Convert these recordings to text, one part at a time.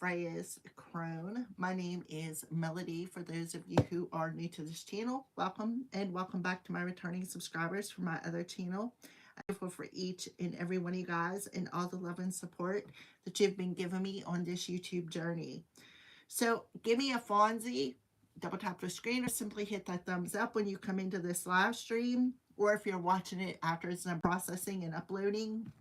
Freya's Crone. My name is Melody. For those of you who are new to this channel, welcome, and welcome back to my returning subscribers from my other channel. I'm grateful for each and every one of you guys and all the love and support that you've been giving me on this YouTube journey. So give me a Fonzie, double tap the screen, or simply hit that thumbs up when you come into this live stream, or if you're watching it after it's done processing and uploading.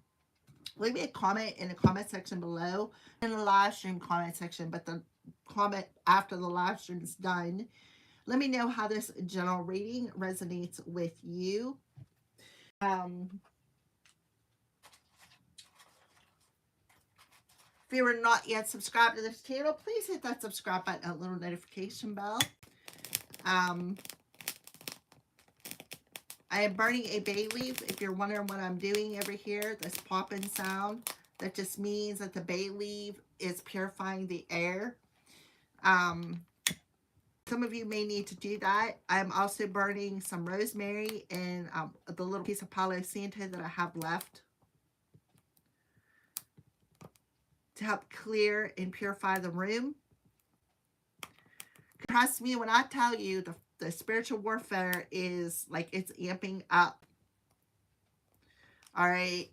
Leave me a comment in the comment section below, in the live stream comment section, but the comment after the live stream is done. Let me know how this general reading resonates with you. If you are not yet subscribed to this channel, please hit that subscribe button and little notification bell. I am burning a bay leaf. If you're wondering what I'm doing over here, this popping sound, that just means that the bay leaf is purifying the air. Some of you may need to do that. I'm also burning some rosemary and the little piece of Palo Santo that I have left to help clear and purify the room. Trust me when I tell you the spiritual warfare is like it's amping up. All right.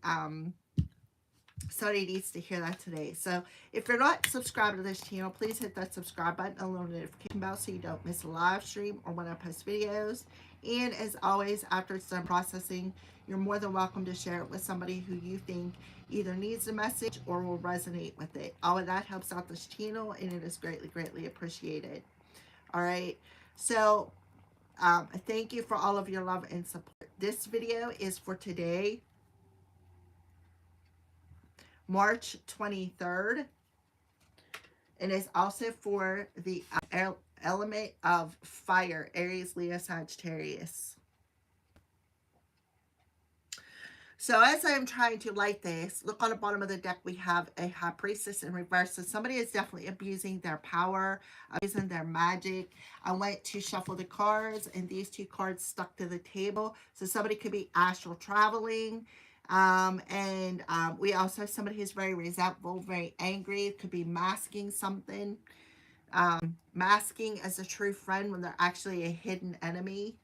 Somebody needs to hear that today. So if you're not subscribed to this channel, please hit that subscribe button and little notification bell so you don't miss a live stream or when I post videos. And as always, after it's done processing, you're more than welcome to share it with somebody who you think either needs the message or will resonate with it. All of that helps out this channel and it is greatly, greatly appreciated. All right. So thank you for all of your love and support. This video is for today, March 23rd, and is also for the element of fire, Aries, Leo, Sagittarius. So as I'm trying to light this, look on the bottom of the deck, we have a High Priestess in reverse. So somebody is definitely abusing their power, abusing their magic. I went to shuffle the cards, and these two cards stuck to the table. So somebody could be astral traveling. We also have somebody who's very resentful, very angry. It could be masking something. Masking as a true friend when they're actually a hidden enemy.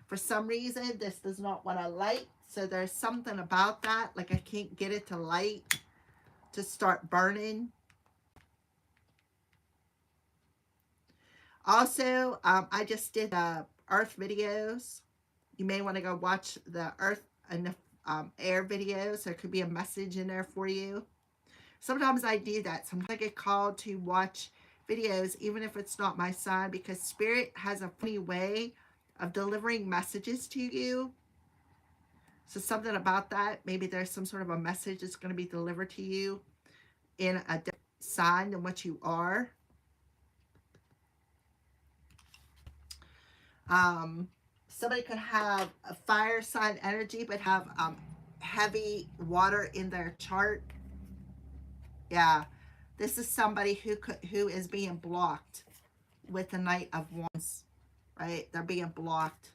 For some reason, this does not want to light. So there's something about that. Like I can't get it to light, to start burning. Also, I just did Earth videos. You may want to go watch the Earth and air videos. There could be a message in there for you. Sometimes I do that. Sometimes I get called to watch videos, even if it's not my sign, because Spirit has a funny way of delivering messages to you. So something about that, maybe there's some sort of a message that's going to be delivered to you in a different sign than what you are. Somebody could have a fire sign energy, but have heavy water in their chart. Yeah, this is somebody who is being blocked with the Knight of Wands, right? They're being blocked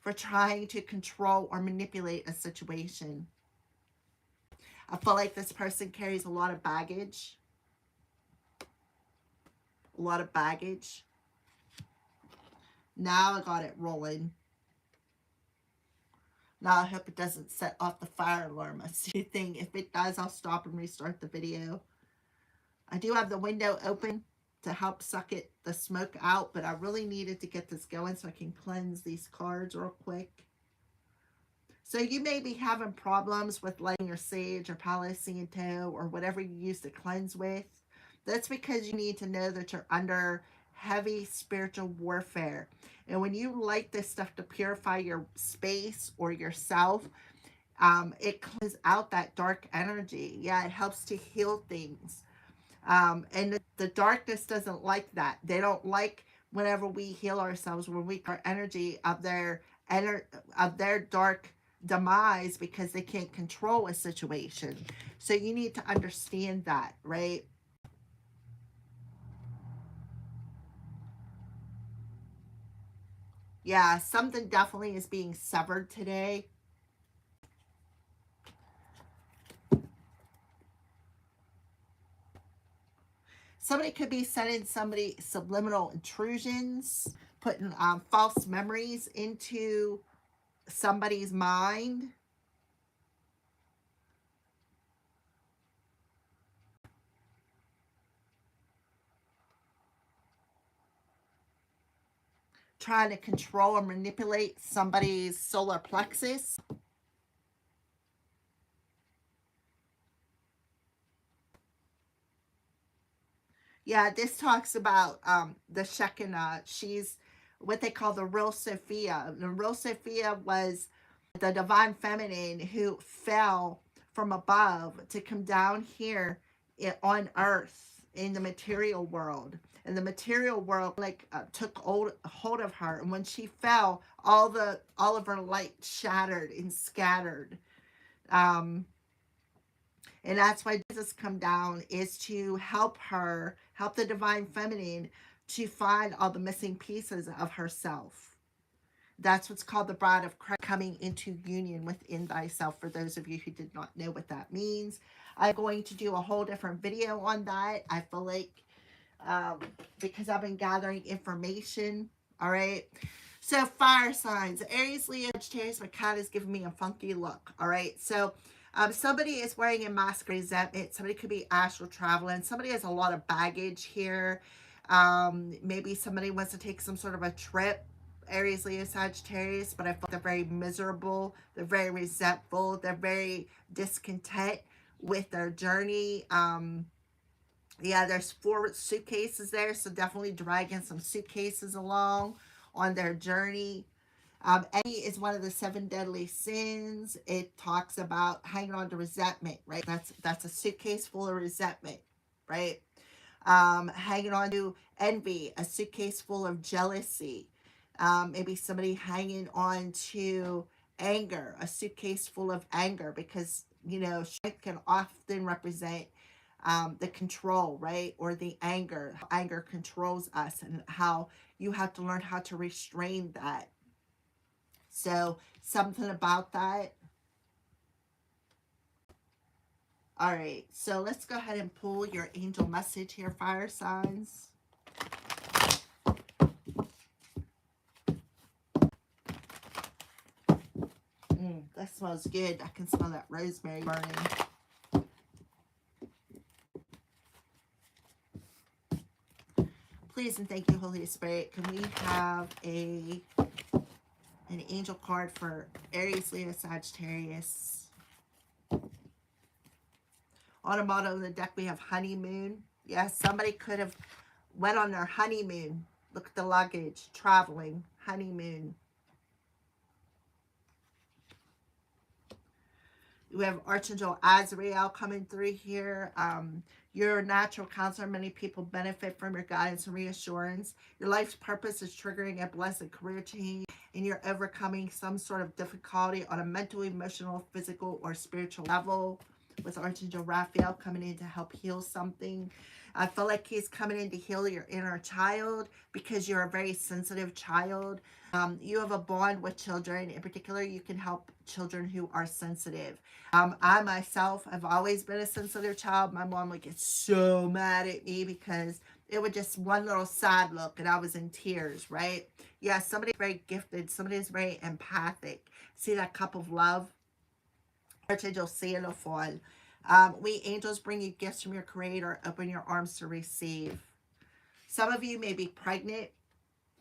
for trying to control or manipulate a situation. I feel like this person carries a lot of baggage. A lot of baggage. Now I got it rolling. Now I hope it doesn't set off the fire alarm. That's the thing. If it does, I'll stop and restart the video. I do have the window open to help suck the smoke out, but I really needed to get this going so I can cleanse these cards real quick. So you may be having problems with lighting your sage or Palo Santo or whatever you use to cleanse with. That's because you need to know that you're under heavy spiritual warfare. And when you light this stuff to purify your space or yourself, it cleanses out that dark energy. Yeah, it helps to heal things. And the darkness doesn't like that. They don't like whenever we heal ourselves, when we our energy of their dark demise, because they can't control a situation. So you need to understand that, right? Yeah, something definitely is being severed today. Somebody could be sending somebody subliminal intrusions, putting false memories into somebody's mind. Trying to control or manipulate somebody's solar plexus. Yeah, this talks about the Shekinah. She's what they call the real Sophia. The real Sophia was the divine feminine who fell from above to come down here on earth in the material world. And the material world took hold of her, and when she fell, all of her light shattered and scattered. And that's why Jesus come down, is to help her, help the divine feminine to find all the missing pieces of herself. That's what's called the bride of Christ, coming into union within thyself, for those of you who did not know what that means. I'm going to do a whole different video on that. I feel like, because I've been gathering information, all right? So fire signs, Aries, Leo, Sagittarius. My cat is giving me a funky look, all right? So somebody is wearing a mask of resentment. Somebody could be astral traveling. Somebody has a lot of baggage here. Maybe somebody wants to take some sort of a trip. Aries, Leo, Sagittarius, but I feel like they're very miserable. They're very resentful. They're very discontent with their journey. Yeah, there's 4 suitcases there, so definitely dragging some suitcases along on their journey. Envy is one of the 7 deadly sins. It talks about hanging on to resentment, right? That's a suitcase full of resentment, right? Hanging on to envy, a suitcase full of jealousy. Maybe somebody hanging on to anger, a suitcase full of anger, because, you know, strength can often represent the control, right? Or the anger. How anger controls us, and how you have to learn how to restrain that. So something about that. All right, so let's go ahead and pull your angel message here, fire signs. That smells good. I can smell that rosemary burning. Please and thank you, Holy Spirit. Can we have an angel card for Aries, Leo, Sagittarius? On the bottom of the deck, we have honeymoon. Yes, somebody could have went on their honeymoon. Look at the luggage, traveling, honeymoon. We have Archangel Azrael coming through here. You're a natural counselor. Many people benefit from your guidance and reassurance. Your life's purpose is triggering a blessed career change, and you're overcoming some sort of difficulty on a mental, emotional, physical, or spiritual level, with Archangel Raphael coming in to help heal something. I feel like he's coming in to heal your inner child, because you're a very sensitive child. You have a bond with children. In particular, you can help children who are sensitive. I myself have always been a sensitive child. My mom would get so mad at me because it would just one little sad look and I was in tears, right? Yeah, somebody's very gifted. Somebody is very empathic. See that cup of love? Archangel Sandalphon. We angels bring you gifts from your Creator. Open your arms to receive. Some of you may be pregnant.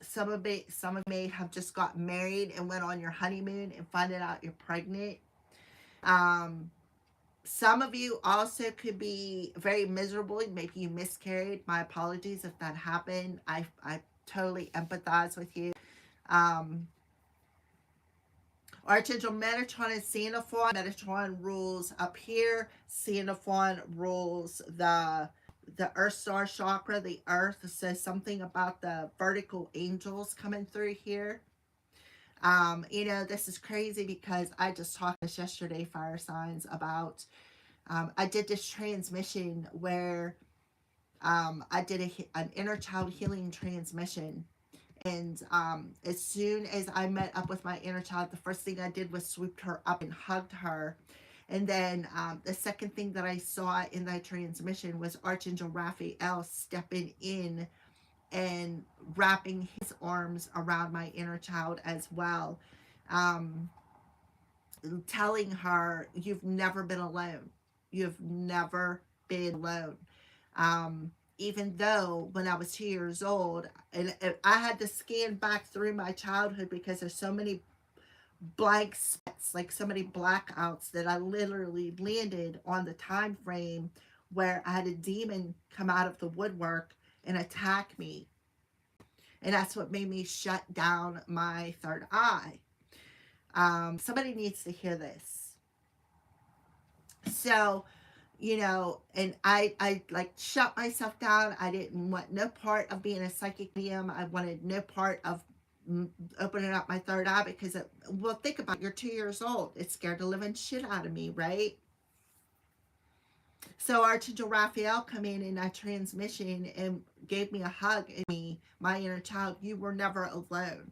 Some of you may have just got married and went on your honeymoon and find out you're pregnant. Some of you also could be very miserable. Maybe you miscarried. My apologies if that happened. I totally empathize with you. Archangel Metatron and Sandalphon. Metatron rules up here. Sandalphon rules the Earth Star chakra, the Earth. Says something about the vertical angels coming through here. You know, this is crazy because I just talked this yesterday, fire signs, about I did this transmission where I did an inner child healing transmission. And as soon as I met up with my inner child, the first thing I did was swooped her up and hugged her. And then the second thing that I saw in that transmission was Archangel Raphael stepping in and wrapping his arms around my inner child as well, um, telling her, you've never been alone. You've never been alone. Even though when I was 2 years old, and I had to scan back through my childhood because there's so many blank spots, like so many blackouts, that I literally landed on the time frame where I had a demon come out of the woodwork and attack me. And that's what made me shut down my third eye. Somebody needs to hear this. So, you know, and I like shut myself down. I didn't want no part of being a psychic medium. I wanted no part of opening up my third eye because, well, think about it. You're 2 years old. It scared the living shit out of me, right? So Archangel Raphael come in that transmission and gave me a hug, and me, my inner child, you were never alone.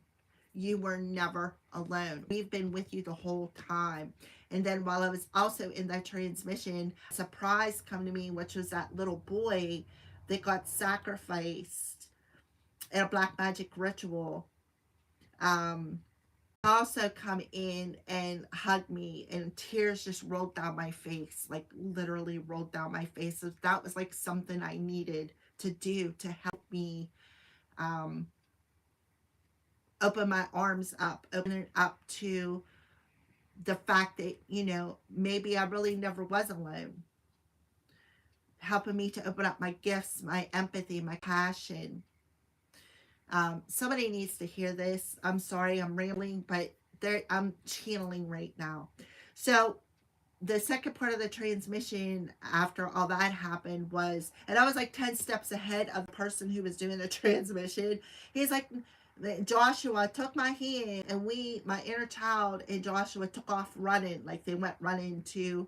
You were never alone. We've been with you the whole time. And then while I was also in that transmission, a surprise come to me, which was that little boy that got sacrificed in a black magic ritual. Also come in and hug me, and tears just rolled down my face, like literally rolled down my face. So that was like something I needed to do to help me open my arms up, open it up to the fact that, you know, maybe I really never was alone. Helping me to open up my gifts, my empathy, my passion. Somebody needs to hear this. I'm sorry, I'm rambling, but I'm channeling right now. So the second part of the transmission after all that happened was, and I was like 10 steps ahead of the person who was doing the transmission. He's like, Joshua took my hand, and my inner child and Joshua took off running. Like they went running to,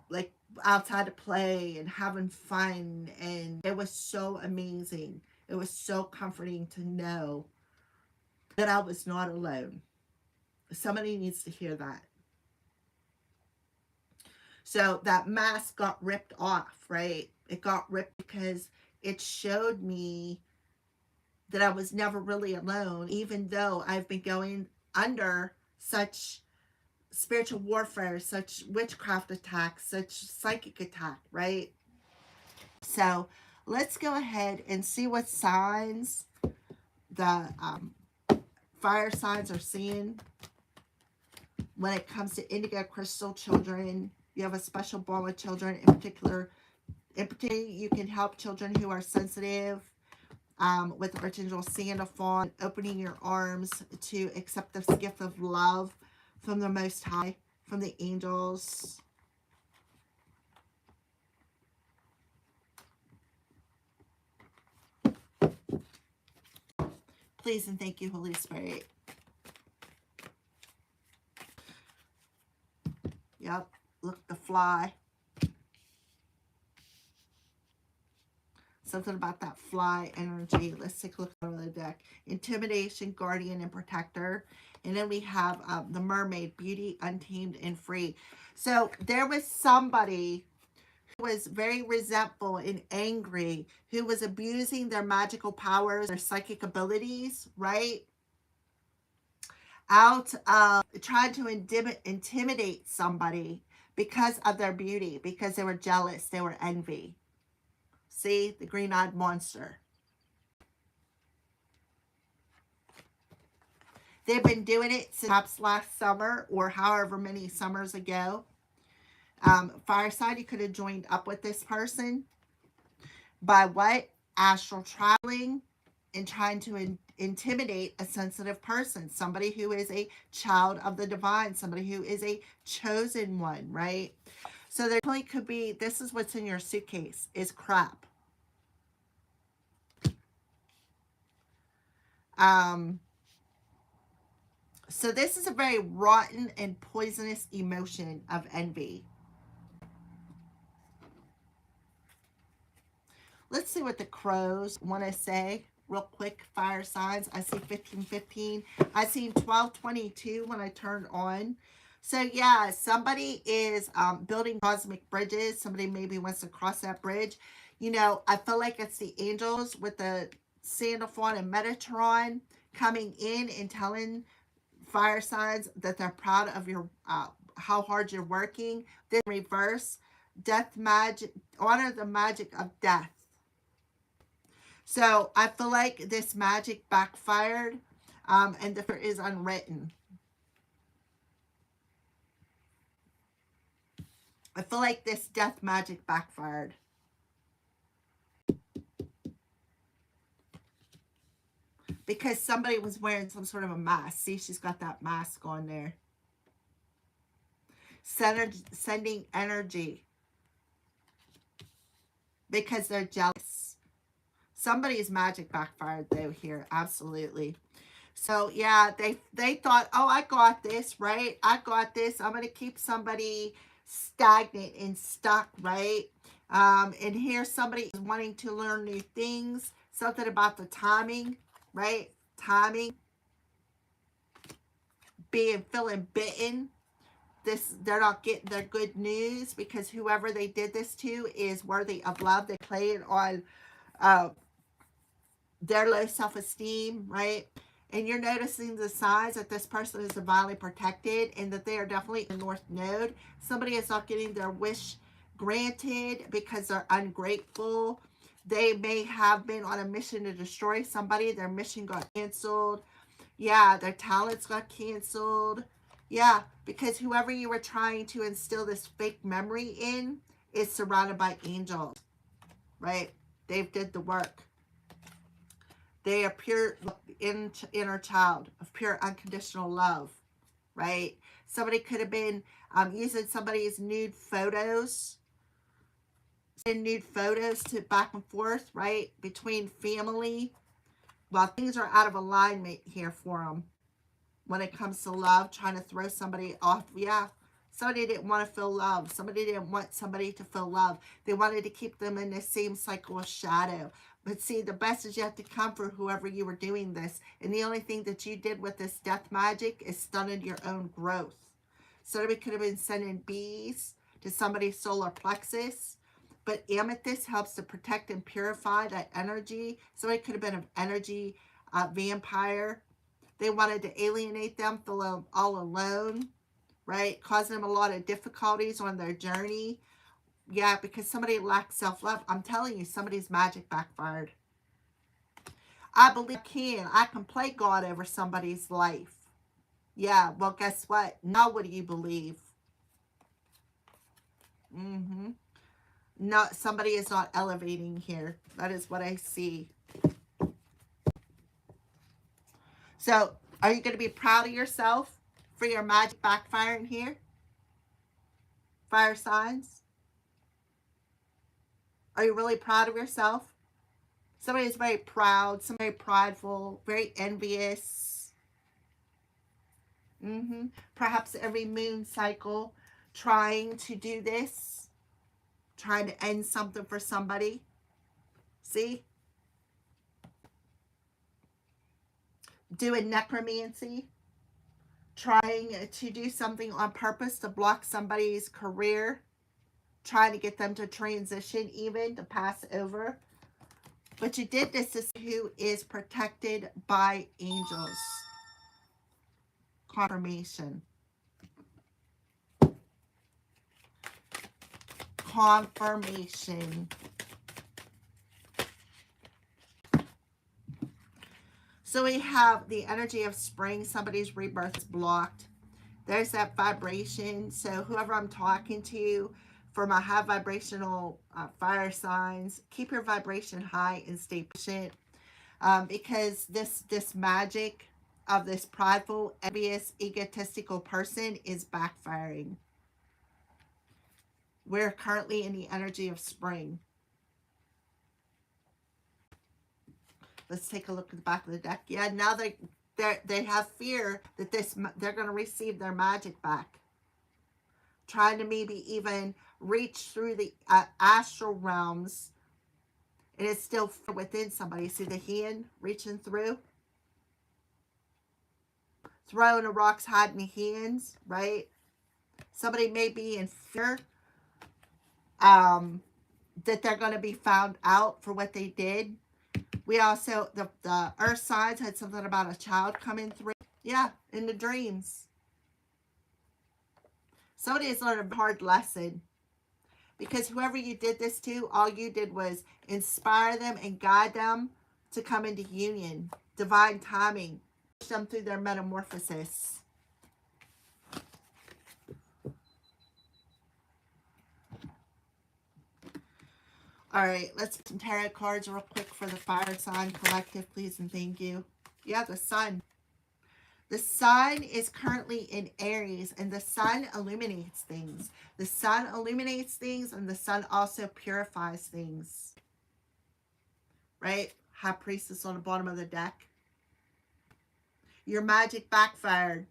like outside to play and having fun. And it was so amazing. It was so comforting to know that I was not alone. Somebody needs to hear that. So that mask got ripped off, right? It got ripped because it showed me that I was never really alone, even though I've been going under such spiritual warfare, such witchcraft attacks, such psychic attack, right? So let's go ahead and see what signs the fire signs are seeing when it comes to indigo crystal children. You have a special bond with children. In particular, you can help children who are sensitive with Archangel Santa Fawn, opening your arms to accept this gift of love from the Most High, from the angels. Please and thank you, Holy Spirit. Yep, look, the fly. Something about that fly energy. Let's take a look at the deck. Intimidation, guardian, and protector. And then we have the mermaid, beauty, untamed, and free. So there was somebody who was very resentful and angry, who was abusing their magical powers, their psychic abilities, right? Out of trying to intimidate somebody because of their beauty, because they were jealous, they were envy. See, the green-eyed monster. They've been doing it since perhaps last summer or however many summers ago. Fireside, you could have joined up with this person by what? Astral traveling and trying to intimidate a sensitive person, somebody who is a child of the divine, somebody who is a chosen one, right? So there definitely could be, this is what's in your suitcase, is crap. So this is a very rotten and poisonous emotion of envy. Let's see what the crows want to say real quick. Fire signs. I see 1515. I see 1222 when I turned on. So yeah, somebody is building cosmic bridges. Somebody maybe wants to cross that bridge. You know, I feel like it's the angels with the Sandalphon and Metatron coming in and telling fire signs that they're proud of your how hard you're working. Then reverse, death magic, honor the magic of death. So I feel like this magic backfired, and the future is unwritten. I feel like this death magic backfired. Because somebody was wearing some sort of a mask. See, she's got that mask on there. Sending energy. Because they're jealous. Somebody's magic backfired though here. Absolutely. So yeah, they thought, oh, I got this, right? I got this. I'm going to keep somebody stagnant and stuck, right? And here somebody is wanting to learn new things. Something about the timing, right? Timing. Feeling bitten. They're not getting their good news because whoever they did this to is worthy of love. They play it on their low self-esteem, right? And you're noticing the signs that this person is divinely protected and that they are definitely in the North Node. Somebody is not getting their wish granted because they're ungrateful. They may have been on a mission to destroy somebody. Their mission got canceled. Yeah, their talents got canceled. Yeah, because whoever you were trying to instill this fake memory in is surrounded by angels, right? They've did the work. They are pure inner child of pure unconditional love, right? Somebody could have been using somebody's nude photos, to back and forth, right? Between family. Well, things are out of alignment here for them when it comes to love, trying to throw somebody off. Yeah, somebody didn't want to feel love. Somebody didn't want somebody to feel love. They wanted to keep them in the same cycle of shadow. But see, the best is yet to come for whoever you were doing this. And the only thing that you did with this death magic is stunted your own growth. Somebody could have been sending bees to somebody's solar plexus. But amethyst helps to protect and purify that energy. Somebody could have been an energy vampire. They wanted to alienate them, feel them all alone, right? Causing them a lot of difficulties on their journey. Yeah, because somebody lacks self-love. I'm telling you, somebody's magic backfired. I believe I can play God over somebody's life. Yeah, well, guess what? Now what do you believe? No, somebody is not elevating here. That is what I see. So, are you going to be proud of yourself for your magic backfiring here? Fire signs? Are you really proud of yourself? Somebody is very proud, somebody prideful, very envious. Perhaps every moon cycle trying to do this, trying to end something for somebody. See? Doing necromancy, trying to do something on purpose to block somebody's career, trying to get them to transition, even to pass over. But you did this to who is protected by angels. Confirmation. Confirmation. So we have the energy of spring. Somebody's rebirth is blocked. There's that vibration. So whoever I'm talking to, for my high vibrational fire signs, keep your vibration high and stay patient. Because this magic of this prideful, envious, egotistical person is backfiring. We're currently in the energy of spring. Let's take a look at the back of the deck. Yeah, now they have fear that they're going to receive their magic back. Trying to maybe even reach through the astral realms, and it's still within somebody. See the hand reaching through? Throwing the rocks, hiding the hands, right? Somebody may be in fear that they're going to be found out for what they did. We also, the earth signs had something about a child coming through. Yeah, in the dreams. Somebody has learned a hard lesson. Because whoever you did this to, all you did was inspire them and guide them to come into union. Divine timing. Push them through their metamorphosis. All right, let's put some tarot cards real quick for the fire sign collective, please and thank you. Yeah, the sun. The sun is currently in Aries, and the sun illuminates things. The sun illuminates things, and the sun also purifies things. Right? High Priestess on the bottom of the deck. Your magic backfired.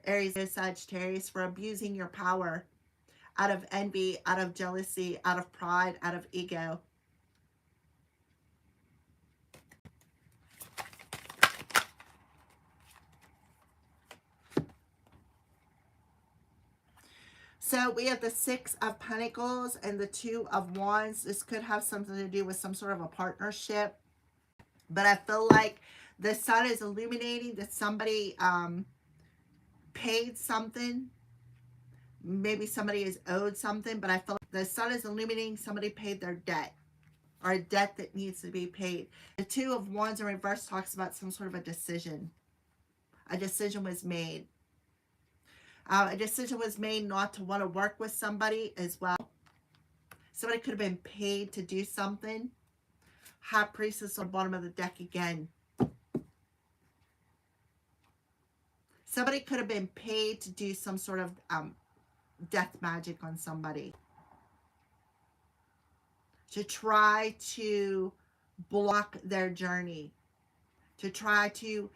Aries is Sagittarius, for abusing your power out of envy, out of jealousy, out of pride, out of ego. So we have the Six of Pentacles and the Two of Wands. This could have something to do with some sort of a partnership. But I feel like the sun is illuminating that somebody paid something. Maybe somebody is owed something. But I feel like the sun is illuminating somebody paid their debt. Or a debt that needs to be paid. The Two of Wands in reverse talks about some sort of a decision. A decision was made. A decision was made not to want to work with somebody as well. Somebody could have been paid to do something. High Priestess on the bottom of the deck again. Somebody could have been paid to do some sort of death magic on somebody. To try to block their journey. To try to...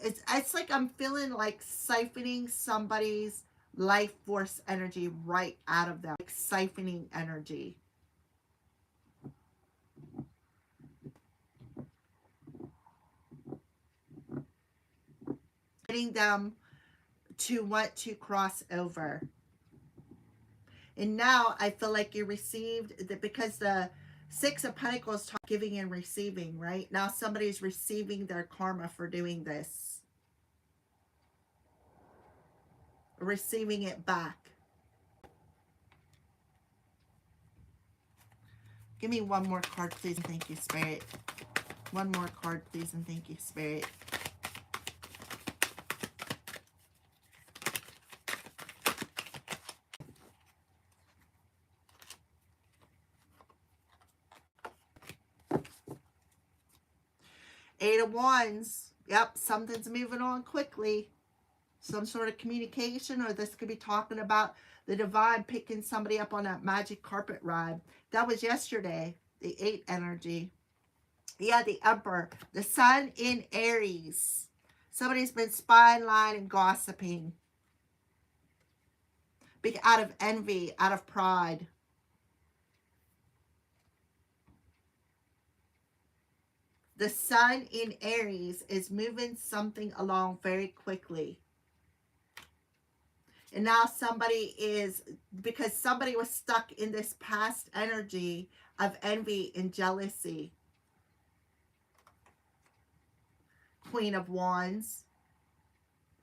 It's like I'm feeling like siphoning somebody's life force energy right out of them. Like siphoning energy. Getting them to want to cross over. And now I feel like you received that, because the Six of Pentacles talk giving and receiving, right? Now somebody's receiving their karma for doing this. Receiving it back. Give me one more card, please, and thank you, Spirit. One more card, please, and thank you, Spirit. Eight of Wands. Yep, something's moving on quickly. Some sort of communication, or this could be talking about the divine picking somebody up on that magic carpet ride. That was yesterday, the 8 energy. Yeah, the Emperor. The sun in Aries. Somebody's been spying, lying, and gossiping. Out of envy, out of pride. The sun in Aries is moving something along very quickly. And now somebody is, because somebody was stuck in this past energy of envy and jealousy. Queen of Wands.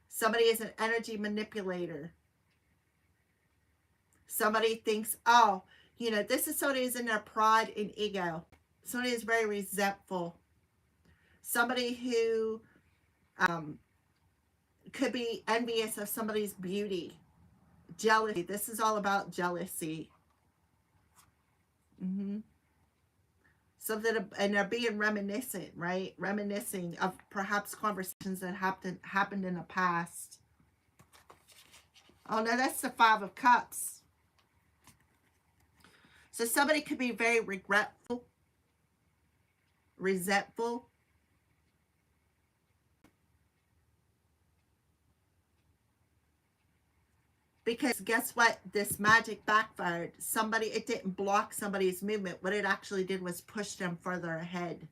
Somebody is an energy manipulator. Somebody thinks, oh, you know, this is somebody who's in their pride and ego. Somebody is very resentful. Somebody who could be envious of somebody's beauty. Jealousy. This is all about jealousy. Something, and they're being reminiscent, right? Reminiscing of perhaps conversations that happened in the past. Oh no, that's the Five of Cups. So somebody could be very regretful, resentful. Because guess what? This magic backfired. Somebody, it didn't block somebody's movement. What it actually did was push them further ahead.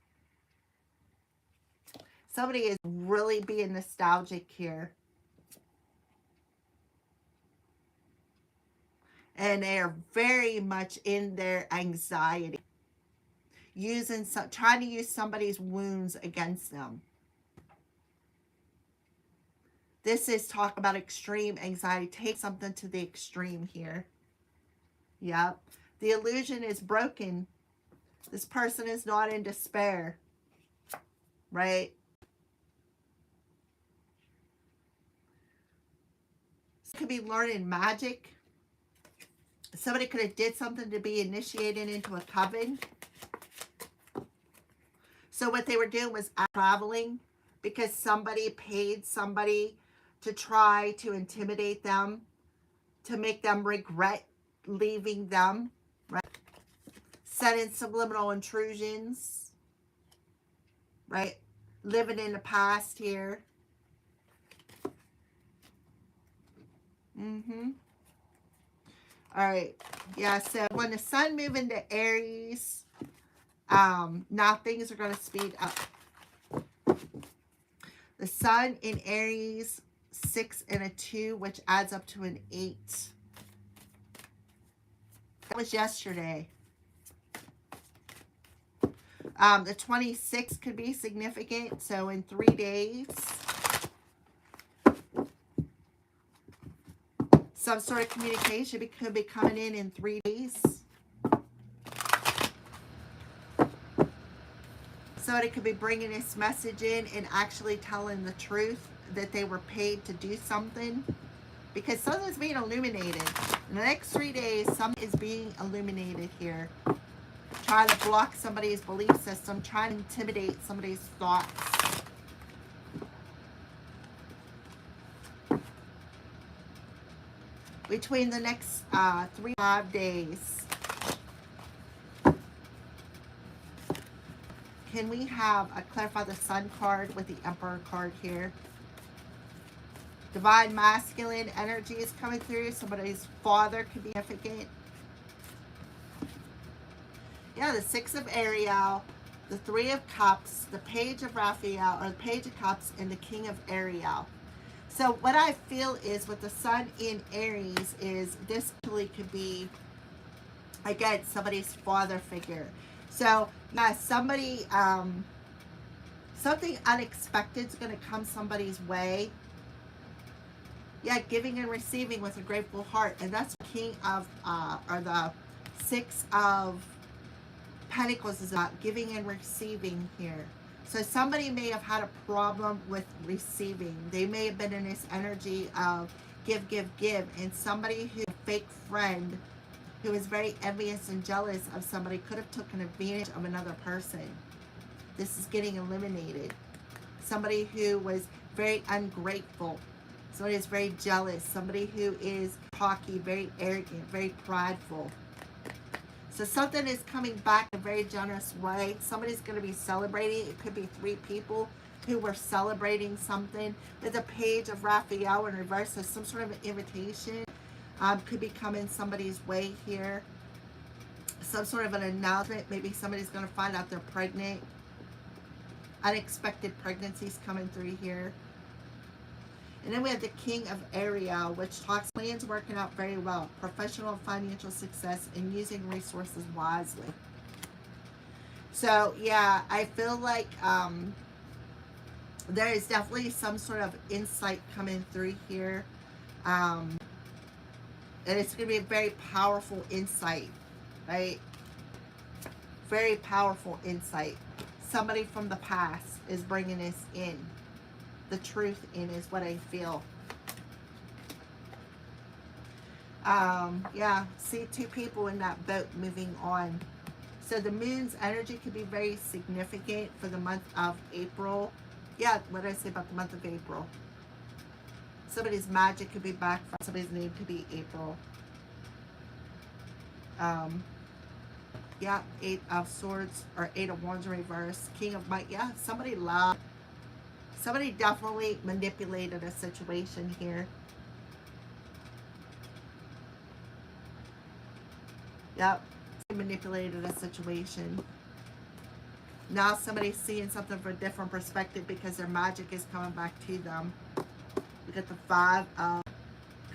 Somebody is really being nostalgic here. And they are very much in their anxiety, trying to use somebody's wounds against them. This is talk about extreme anxiety. Take something to the extreme here. Yep. The illusion is broken. This person is not in despair. Right? Could be learning magic. Somebody could have did something to be initiated into a coven. So what they were doing was traveling because somebody paid somebody to try to intimidate them, to make them regret leaving them, right? Sending subliminal intrusions, right? Living in the past here. All right. Yeah, so when the sun moves into Aries, now things are going to speed up. The sun in Aries, 6 and a 2, which adds up to an 8. That was yesterday. The 26th could be significant. So in 3 days, some sort of communication could be coming in 3 days. Somebody could be bringing this message in and actually telling the truth that they were paid to do something. Because something's being illuminated. In the next 3 days, something is being illuminated here. Trying to block somebody's belief system. Trying to intimidate somebody's thoughts. Between the next 3 to 5 days. Can we have a clarify the sun card with the emperor card here? Divine masculine energy is coming through. Somebody's father could be significant. Yeah, the 6 of Ariel, the 3 of Cups, the Page of Raphael, or the Page of Cups, and the King of Ariel. So what I feel is with the sun in Aries is this really could be, again, somebody's father figure. So yeah, somebody, something unexpected is going to come somebody's way. Yeah, giving and receiving with a grateful heart. And that's King of, or the 6 of Pentacles is about giving and receiving here. So somebody may have had a problem with receiving. They may have been in this energy of give, give, give. And somebody who's a fake friend who is very envious and jealous of somebody could have taken advantage of another person. This is getting eliminated. Somebody who was very ungrateful. Somebody who's very jealous. Somebody who is cocky, very arrogant, very prideful. So something is coming back in a very generous way. Somebody's going to be celebrating. It could be 3 people who were celebrating something. With a Page of Raphael in reverse, so some sort of an invitation could be coming somebody's way here. Some sort of an announcement. Maybe somebody's going to find out they're pregnant. Unexpected pregnancies coming through here. And then we have the King of Ariel, which talks plans working out very well. Professional and financial success and using resources wisely. So, yeah, I feel like there is definitely some sort of insight coming through here. And it's going to be a very powerful insight, right? Very powerful insight. Somebody from the past is bringing this in. The truth in is what I feel. Yeah, see 2 people in that boat moving on. So the moon's energy could be very significant for the month of April. Yeah, what did I say about the month of April? Somebody's magic could be back. Somebody's name could be April. Yeah, 8 of Swords or 8 of Wands in reverse. King of Might. Yeah, somebody loved. Somebody definitely manipulated a situation here. Yep. Manipulated a situation. Now somebody's seeing something from a different perspective because their magic is coming back to them. We got the 5 of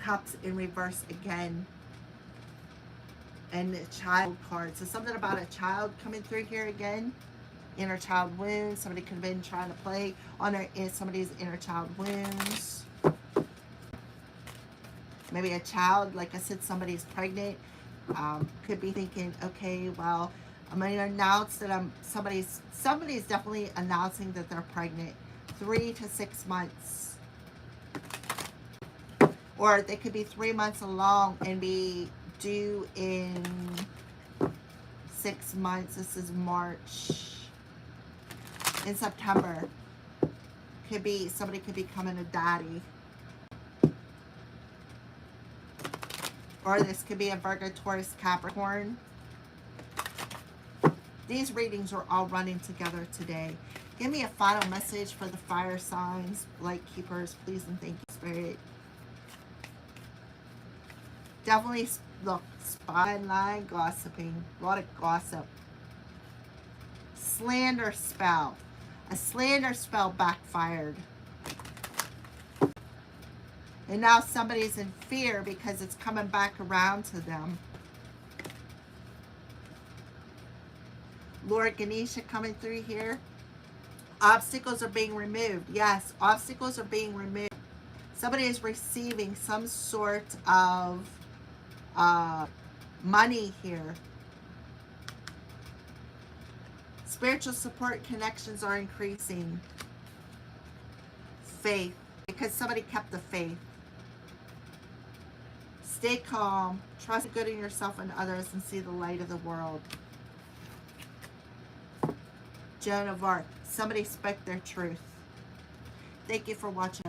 Cups in reverse again. and the child card. So something about a child coming through here again. Inner child wounds. Somebody could have been trying to play on somebody's inner child wounds. Maybe a child, like I said, somebody's pregnant. Could be thinking, okay, well, I'm going to announce that somebody's definitely announcing that they're pregnant. 3 to 6 months. Or they could be 3 months along and be due in 6 months. This is March. In September. Somebody could be coming a daddy. Or this could be a Virgo, Taurus, Capricorn. These readings are all running together today. Give me a final message for the fire signs, light keepers, please and thank you, Spirit. Definitely, look, spy line, gossiping, a lot of gossip. Slander spell. A slander spell backfired. And now somebody's in fear because it's coming back around to them. Lord Ganesha coming through here. Obstacles are being removed. Yes, obstacles are being removed. Somebody is receiving some sort of money here. Spiritual support connections are increasing. Faith, because somebody kept the faith. Stay calm, trust good in yourself and others, and see the light of the world. Joan of Arc, somebody spoke their truth. Thank you for watching.